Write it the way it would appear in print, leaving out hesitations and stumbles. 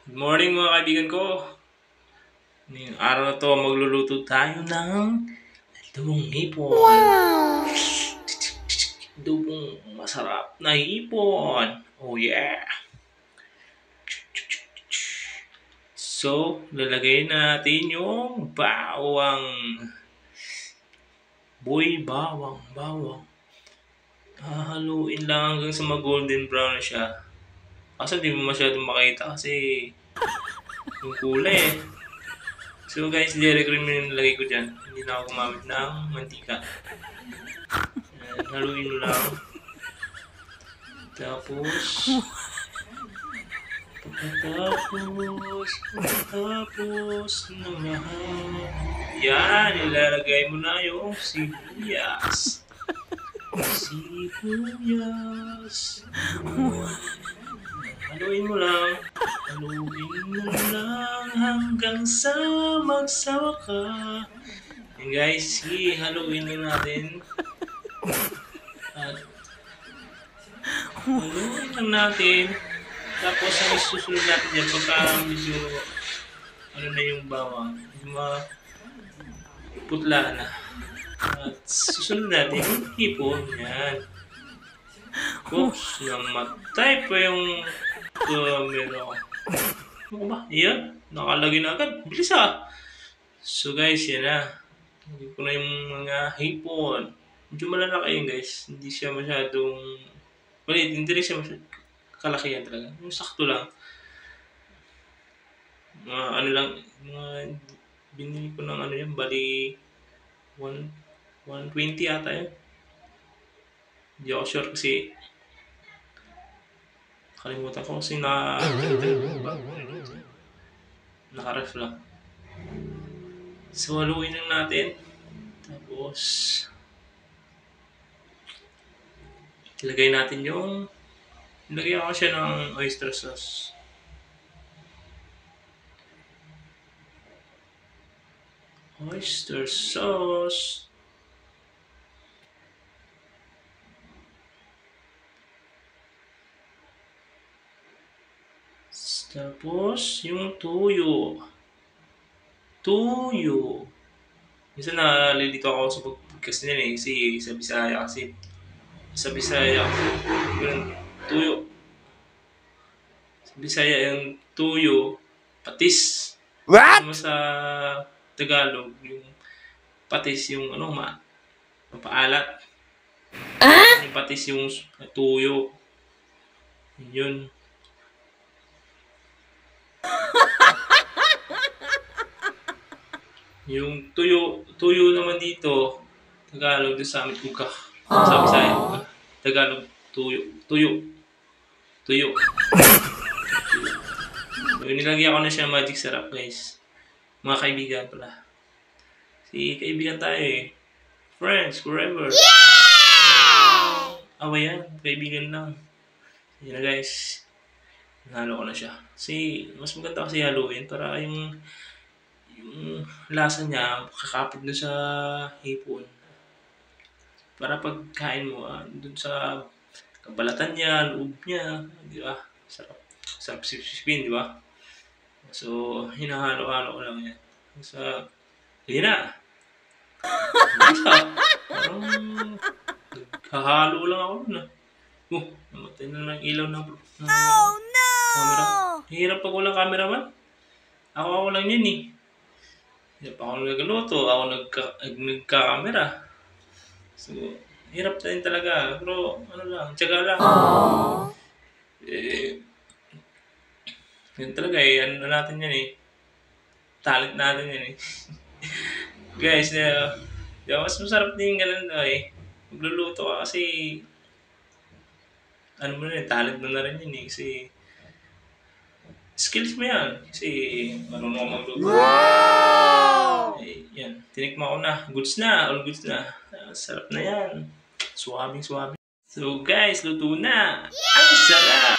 Good morning mga kaibigan ko. Ngayong araw na to, magluluto tayo ng adobong hipon. Wow! Adobong masarap na hipon. Oh yeah! So, lalagay natin yung bawang. Bawang. Hahaluin lang hanggang sa mag-golden brown na siya. Kaso di mo masyadong makita kasi yung kulay eh. So guys, dairy cream yung nilagay ko dyan. Hindi na ako gumamit ng mantika. Ayan, haluin mo lang. Tapos ng lahat. Yan, ilalagay mo na yung sibuyas. Haluin mo lang hanggang sa magsawa ka. Yan guys, haluin na natin. At haluin lang natin. Tapos ang isusunod natin dyan, pagka medyo na yung bawang, putla na. At susunod natin yung hipon. Yan. Oops, namatay pa yung camera ko. Ano ba? Yan. Nakalagay na agad. Bilis ah. So guys, yan na. Hindi ko na yung mga hipon. Medyo malalaki yun guys. Hindi siya masyadong maliit. Hindi rin siya masyadong kalakihan talaga. Yung sakto lang. Binili ko ng yan. Bali 120 ata yun. Hindi ako sure kasi kalimutan ko kasi naka-ref lang. So, haluin lang natin. Tapos, ilagay natin ilagay ako siya ng oyster sauce. Oyster sauce. Tapos, yung tuyo. Minsan nalilito ako sa pagkas nila eh. Kasi sa Bisaya yung tuyo. Sa Bisaya yung tuyo, patis. What? Sa Tagalog, yung patis yung mapaalat. Yung patis yung tuyo. Yun. Yung tuyo naman dito, Tagalog doon sa amin kuka. Sa Bisaya, Tagalog tuyo. So, nilagyan ko na siya magic syrup guys. Mga kaibigan pala. Kaibigan tayo eh. Friends, forever. Yeah! Yan, kaibigan lang. Yan na guys. Nahalo ko na siya. Kasi mas maganda kasi haluin para yung lasa niya kakapit doon sa hipon. Para pagkain mo, doon sa kabalatan niya, loob niya, di ba? Sarap sipsipin, di ba? So, hinahalo-halo ko lang yan. Hindi na. Parang hahalo lang ako na. Namatay na ng ilaw ng camera. Hirap pag walang cameraman. Ako lang yan eh. Hirap ako nagluto, ako nagka-camera. So, hirap na rin talaga. Pero, tiyaga lang. Yun talaga eh. Natin yan eh. Talent natin yan eh. Guys, mas masarap din ganun eh. Magluluto ka kasi, talent mo na rin yun eh. Kasi, skills mo yan. Kasi, marunong ako magluto. Wow! Yan. Tinikma ko na. All goods na. Sarap na yan. Suwabing. So guys, luto na. Ang sarap!